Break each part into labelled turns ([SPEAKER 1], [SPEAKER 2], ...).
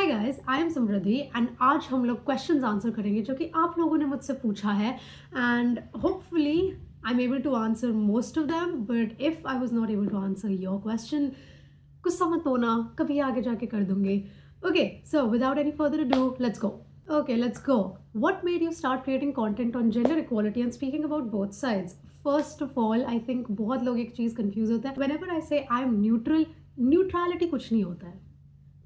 [SPEAKER 1] Hi guys, I am Samriddhi and आज हम लोग क्वेश्चंस आंसर करेंगे जो कि आप लोगों ने मुझसे पूछा है and hopefully I am able to answer most of them but if I was not able to answer your question गुस्सा मत होना, कभी आगे जाके कर दूंगी. Okay, so without any further ado let's go. Okay, let's go. What made you start creating content on gender equality and speaking about both sides? First of all, I think बहुत लोग एक चीज़ confuse होता है. Whenever I say I am neutral, neutrality कुछ नहीं होता है.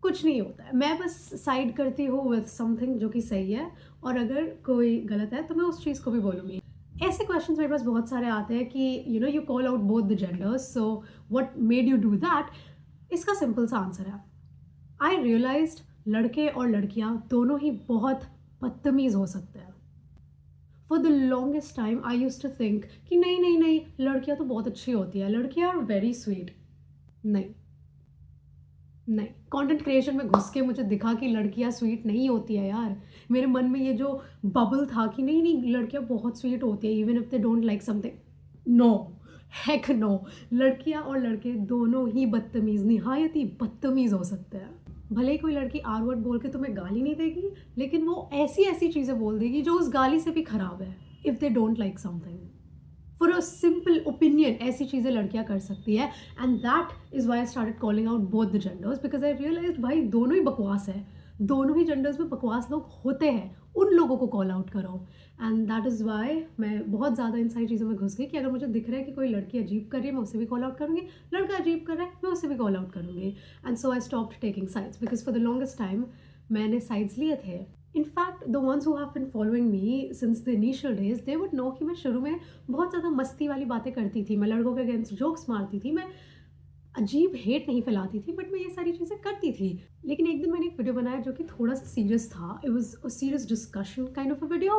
[SPEAKER 1] कुछ नहीं होता है. मैं बस साइड करती हूँ with something जो कि सही है और अगर कोई गलत है तो मैं उस चीज़ को भी बोलूँगी. ऐसे क्वेश्चंस मेरे पास बहुत सारे आते हैं कि you call out both the genders, so what made you do that? इसका सिंपल सा आंसर है. I realized लड़के और लड़कियां दोनों ही बहुत बदतमीज़ हो सकते हैं. For the longest time I use to think कि नहीं नहीं नहीं, लड़कियां तो बहुत अच्छी होती है, लड़कियां आर वेरी स्वीट. नहीं नहीं, कंटेंट क्रिएशन में घुस के मुझे दिखा कि लड़कियां स्वीट नहीं होती है यार. मेरे मन में ये जो बबल था कि नहीं नहीं, लड़कियां बहुत स्वीट होती है even if they don't like something. No, heck no. लड़कियां और लड़के दोनों ही बदतमीज़, निहायत ही बदतमीज़ हो सकते हैं. भले ही कोई लड़की आर वर्ड बोल के तुम्हें गाली नहीं देगी, लेकिन वो ऐसी ऐसी चीज़ें बोल देगी जो उस गाली से भी ख़राब है. If they don't like something, for a simple opinion ऐसी चीज़ें लड़कियां कर सकती है. And that is why I started calling out both the genders because I realise भाई दोनों ही बकवास है. दोनों ही जेंडर्स में बकवास लोग होते हैं, उन लोगों को कॉल आउट करो. एंड दैट इज़ वाई मैं बहुत ज़्यादा इन सारी चीज़ों में घुस गई कि अगर मुझे दिख रहा है कि कोई लड़की अजीब कर रही है मैं उसे भी कॉल आउट करूँगी, लड़का अजीब कर रहा है मैं उसे भी कॉल आउट करूँगी. And so I stopped taking sides because for the longest time मैंने साइड्स लिए थे. In fact the ones who have been following me since the initial days they would know कि मैं शुरू में बहुत ज़्यादा मस्ती वाली बातें करती थी, मैं लड़कों के अगेंस्ट जोक्स मारती थी, मैं अजीब हेट नहीं फैलाती थी, बट मैं ये सारी चीज़ें करती थी. लेकिन एक दिन मैंने एक वीडियो बनाया जो कि थोड़ा सा सीरियस था. It was a serious discussion kind of a video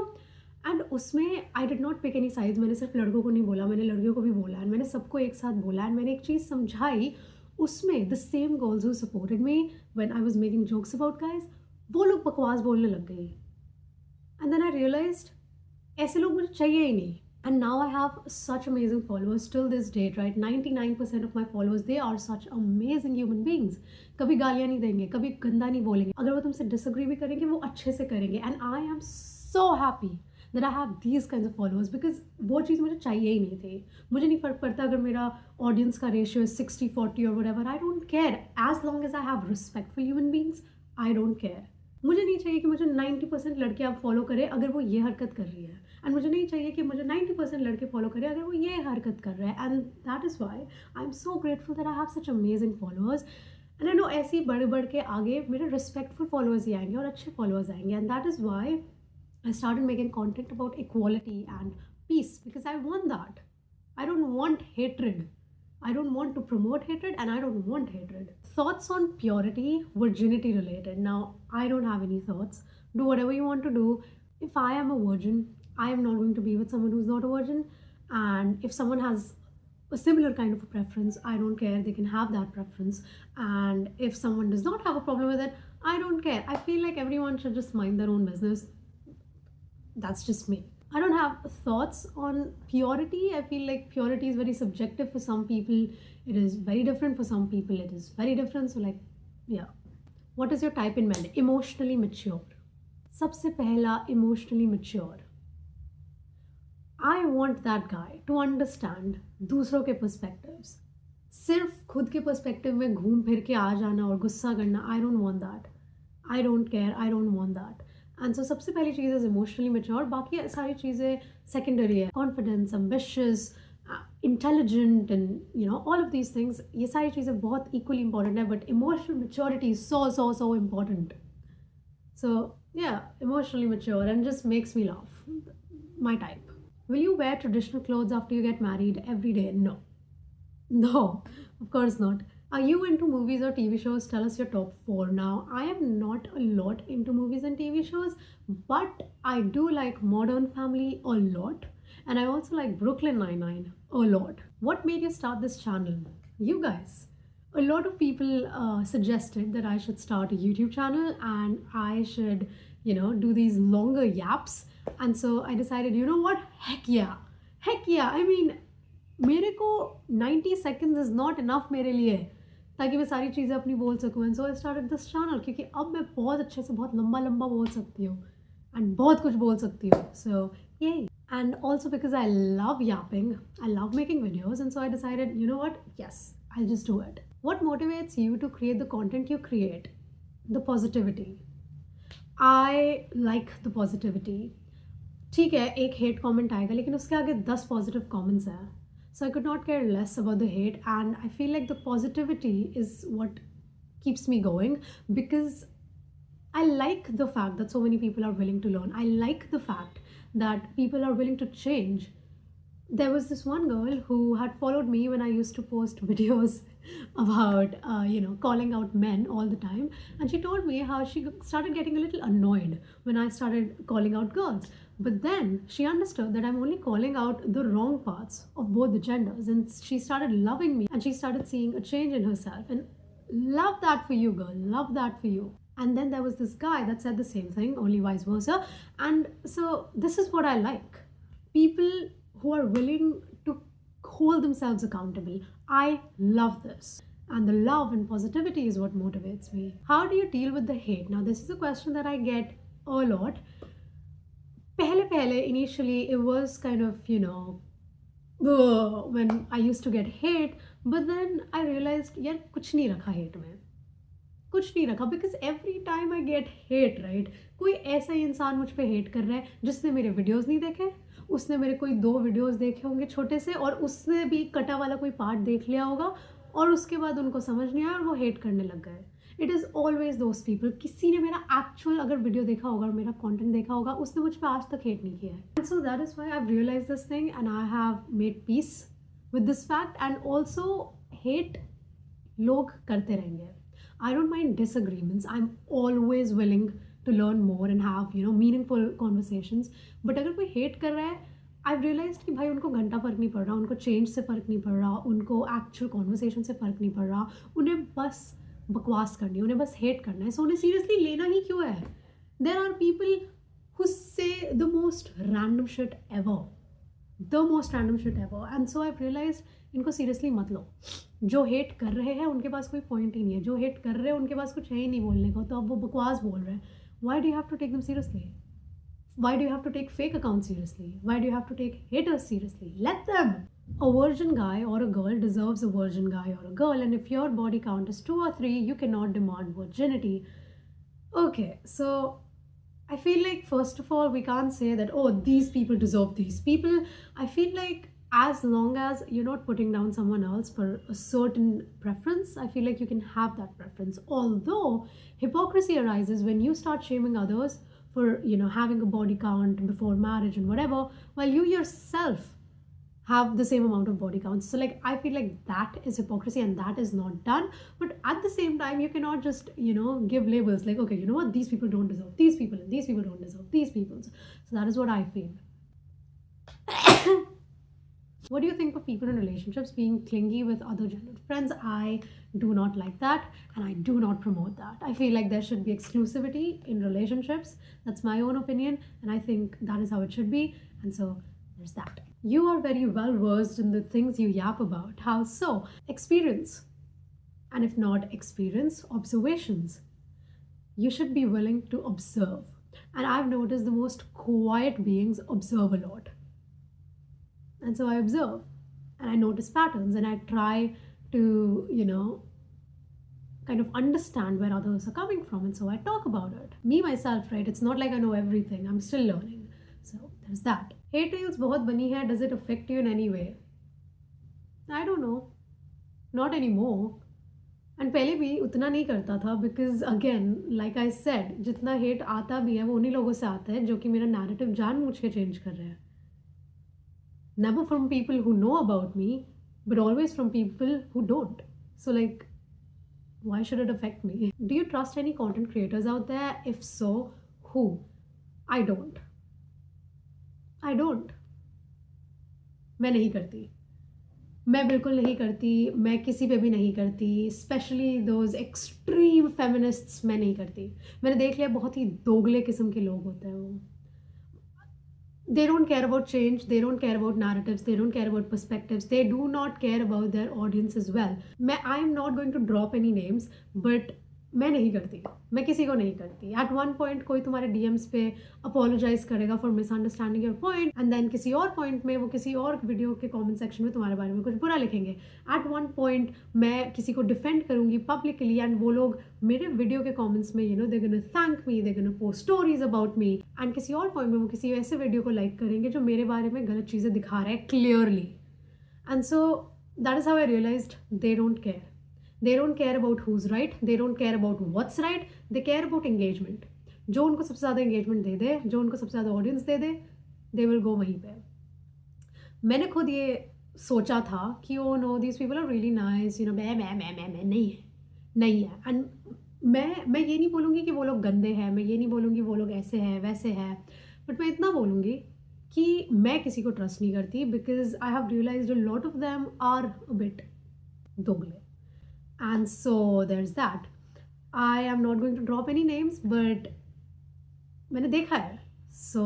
[SPEAKER 1] and उसमें I did not pick any sides. मैंने सिर्फ लड़कों को नहीं बोला, मैंने लड़कियों को भी बोला एंड मैंने सबको एक साथ बोला एंड मैंने एक चीज़ समझाई. उसमें the same girls who supported me when I was making jokes about guys, वो लोग बकवास बोलने लग गई. एंड देन आई रियलाइज्ड ऐसे लोग मुझे चाहिए ही नहीं. And now I have such amazing followers till this date, right? 99% of my followers, they are such amazing human beings. कभी गालियाँ नहीं देंगे, कभी गंदा नहीं बोलेंगे, अगर वो तुमसे डिसएग्री भी करेंगे वो अच्छे से करेंगे. And I am so happy that I have these kinds of followers because वो चीज़ मुझे चाहिए ही नहीं थी. मुझे नहीं फ़र्क पड़ता अगर मेरा ऑडियंस का ratio 60-40 or whatever. I don't care as long as I have respectful human beings. I don't care. मुझे नहीं चाहिए कि मुझे 90% लड़के आप फॉलो करें अगर वो ये हरकत कर रही है, एंड मुझे नहीं चाहिए कि मुझे 90% लड़के फॉलो करें अगर वो ये हरकत कर रहा है. And that is why I am so grateful that I have such amazing followers. And I know ऐसे ही बढ़ बढ़ के आगे मेरे रिस्पेक्टफुल फॉलोअर्स ही आएंगे और अच्छे फॉलोअर्स आएंगे. And that is why I started making content about equality and peace because I want that. I don't want hatred. I don't want to promote hatred and I don't want hatred. Thoughts on purity, virginity related. Now, I don't have any thoughts. Do whatever you want to do. If I am a virgin, I am not going to be with someone who's not a virgin. And if someone has a similar kind of a preference, I don't care. They can have that preference. And if someone does not have a problem with it, I don't care. I feel like everyone should just mind their own business. That's just me. I don't have thoughts on purity. I feel like purity is very subjective for some people. It is very different for some people. It is very different. So like, yeah. What is your type in men? Emotionally mature. सबसे पहला emotionally mature. I want that guy to understand दूसरों के perspectives. सिर्फ खुद के perspective में घूम फिर के आ जाना और गुस्सा करना, I don't want that. I don't care. I don't want that. And so सबसे पहली चीज़ इज़ इमोशनली मेच्योर. बाकी सारी चीज़ें सेकेंडरी है. Confidence, ambitious, intelligent and all of these things, ये सारी चीज़ें बहुत इक्वली इंपॉर्टेंट है. But emotional maturity is so important. So yeah, emotionally mature and just makes me laugh. My type. Will you wear traditional clothes after you get married every day? No, of course not. Are you into movies or TV shows? Tell us your top 4. Now, I am not a lot into movies and TV shows, but I do like Modern Family a lot, and I also like Brooklyn Nine-Nine a lot. What made you start this channel? You guys. A lot of people suggested that I should start a YouTube channel and I should, do these longer yaps. And so I decided, you know what? Heck yeah. I mean, मेरे को 90 seconds is not enough मेरे लिए ताकि मैं सारी चीज़ें अपनी बोल सकूँ। And so I started this channel, क्योंकि अब मैं बहुत अच्छे से बहुत लंबा-लंबा बोल सकती हूँ एंड बहुत कुछ बोल सकती हूँ। सो यही। And also because I love yapping, I love making videos, and so I decided, you know what? Yes, I'll just do it. What motivates you to create the content you create? The positivity. I like the positivity. ठीक है, एक hate comment आएगा लेकिन उसके आगे 10 positive comments हैं. So I could not care less about the hate, and I feel like the positivity is what keeps me going, because I like the fact that so many people are willing to learn. I like the fact that people are willing to change. There was this one girl who had followed me when I used to post videos about, calling out men all the time. And she told me how she started getting a little annoyed when I started calling out girls. But then she understood that I'm only calling out the wrong parts of both the genders. And she started loving me, and she started seeing a change in herself. And love that for you, girl. Love that for you. And then there was this guy that said the same thing, only vice versa. And so this is what I like. People who are willing to hold themselves accountable. I love this. And the love and positivity is what motivates me. How do you deal with the hate? Now, this is a question that I get a lot. Initially, it was kind of, when I used to get hate, but then I realized, यार कुछ नहीं रखा hate में. कुछ नहीं रखा, because every time I get hate, right, कोई ऐसा ही इंसान मुझ पे हेट कर रहा है जिसने मेरे वीडियोस नहीं देखे, उसने मेरे कोई 2 वीडियोस देखे होंगे छोटे से, और उसने भी कटा वाला कोई पार्ट देख लिया होगा, और उसके बाद उनको समझ नहीं आया और वो हेट करने लग गए. It is always those people. किसी ने मेरा एक्चुअल अगर वीडियो देखा होगा और मेरा कॉन्टेंट देखा होगा, उसने मुझ पर आज तक हेट नहीं किया है. So that is why I realise this thing and I have made peace with this fact. And also hate लोग करते रहेंगे. I don't mind disagreements. I'm always willing to learn more and have, meaningful conversations. But अगर कोई hate कर रहा है, I've realized कि भाई उनको घंटा फ़र्क नहीं पड़ रहा, उनको change से फ़र्क नहीं पड़ रहा, उनको actual conversation से फ़र्क नहीं पड़ रहा, उन्हें बस बकवास करनी है, उन्हें बस hate करना है. So उन्हें seriously लेना ही क्यों है? There are people who say the most random shit ever. The most random shit ever. And so I've realized इनको सीरियसली मत लो. जो हेट कर रहे हैं उनके पास कोई पॉइंट ही नहीं है, जो हेट कर रहे हैं उनके पास कुछ है ही नहीं बोलने को, तो अब वो बकवास बोल रहे हैं. Why do you have to take them seriously? Why do you have to take fake account seriously? Why do you have to take haters seriously? Let them. A virgin guy or a girl deserves a virgin guy or a girl, and if your body count is 2 or 3, you cannot demand virginity. Okay, so I feel like first of all we can't say that, oh, these people deserve these people. I feel like as long as you're not putting down someone else for a certain preference, I feel like you can have that preference. Although hypocrisy arises when you start shaming others for, having a body count before marriage and whatever, while you yourself have the same amount of body counts. So like I feel like that is hypocrisy and that is not done. But at the same time, you cannot just, give labels like, okay, you know what, these people don't deserve these people and these people don't deserve these people. So that is what I feel. What do you think of people in relationships being clingy with other gendered friends? I do not like that, and I do not promote that. I feel like there should be exclusivity in relationships. That's my own opinion, and I think that is how it should be. And so there's that. You are very well versed in the things you yap about. How so? Experience. And if not experience, observations. You should be willing to observe. And I've noticed the most quiet beings observe a lot. And so I observe and I notice patterns and I try to, kind of understand where others are coming from. And so I talk about it. Me, myself, right? It's not like I know everything. I'm still learning. So there's that. Hate reels बहुत बनी है. Does it affect you in any way? I don't know. Not anymore. And पहले भी उतना नहीं करता था, because again, like I said, जितना hate आता भी है वो उन्हीं लोगों से आता है जो कि मेरा narrative जानबूझ के change कर रहे हैं. Never from people who know about me, but always from people who don't. So like, why should it affect me? Do you trust any content creators out there? If so, who? I don't. मैं नहीं करती. मैं बिल्कुल नहीं करती. मैं किसी पे भी नहीं करती. Especially those extreme feminists, मैं नहीं करती. मैंने देख लिया बहुत ही दोगले किस्म के लोग होते हैं वो. they don't care about change, they don't care about narratives, they don't care about perspectives, they do not care about their audience as well. I am not going to drop any names, but मैं नहीं करती, मैं किसी को नहीं करती. Eight one point कोई तुम्हारे डीएम्स पे अपोलोजाइज करेगा for misunderstanding your point, and then किसी और पॉइंट में वो किसी और वीडियो के कमेंट सेक्शन में तुम्हारे बारे में कुछ बुरा लिखेंगे. एट वन पॉइंट मैं किसी को डिफेंड करूंगी पब्लिकली, एंड वो लोग मेरे वीडियो के कमेंट्स में they gonna thank me, they gonna post stories about me, and किसी और पॉइंट में वो किसी ऐसे वीडियो को लाइक करेंगे जो मेरे बारे में गलत चीज़ें दिखा रहा है clearly. And so that is how I realised they don't care. They don't care about who's right, they don't care about what's right, they care about engagement. जो उनको सबसे ज़्यादा engagement दे दे, जो उनको सबसे ज़्यादा audience they they, they will go वहीं पे. मैंने खुद ये सोचा था कि oh no, these people are really nice, मैं नहीं है. And मैं ये नहीं बोलूँगी कि वो लोग गंदे हैं, मैं ये नहीं बोलूँगी वो लोग ऐसे हैं वैसे हैं, बट मैं इतना बोलूँगी कि मैं किसी को ट्रस्ट नहीं करती, because I have realised a lot of them are a bit दोगले. And so there's that. I am not going to drop any names, but मैंने देखा है. So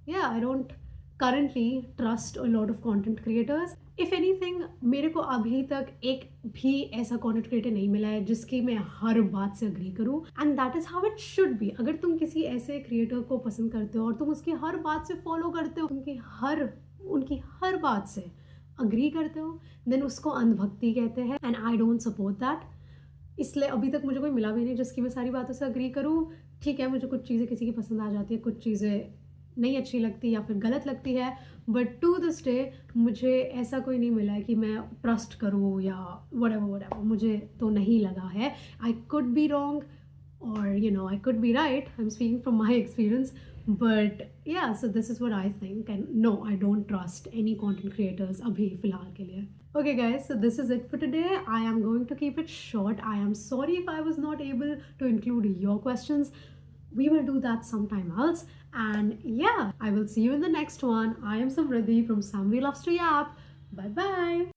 [SPEAKER 1] yeah, I don't currently trust a lot of content creators. If anything, मेरे को अभी तक एक भी ऐसा content creator नहीं मिला है जिसकी मैं हर बात से agree करूँ. And that is how it should be. अगर तुम किसी ऐसे creator को पसंद करते हो और तुम उसकी हर बात से follow करते हो, उनकी हर बात से अग्री करते हो, देन उसको अंधभक्ति कहते हैं, and I don't support that. इसलिए अभी तक मुझे कोई मिला भी नहीं जिसकी मैं सारी बातों से अग्री करूँ. ठीक है, मुझे कुछ चीज़ें किसी की पसंद आ जाती है, कुछ चीज़ें नहीं अच्छी लगती या फिर गलत लगती है, बट टू दिस डे मुझे ऐसा कोई नहीं मिला है कि मैं ट्रस्ट करूँ या whatever. मुझे तो नहीं लगा है. I could be wrong or I could be right. I'm speaking from my experience, but yeah, so this is what I think, and no, I don't trust any content creators abhi filhal ke liye. Okay guys, so this is it for today. I am going to keep it short. I am sorry if I was not able to include your questions. We will do that sometime else, and yeah, I will see you in the next one. I am Samriddhi from Samri Loves to Yap. Bye bye.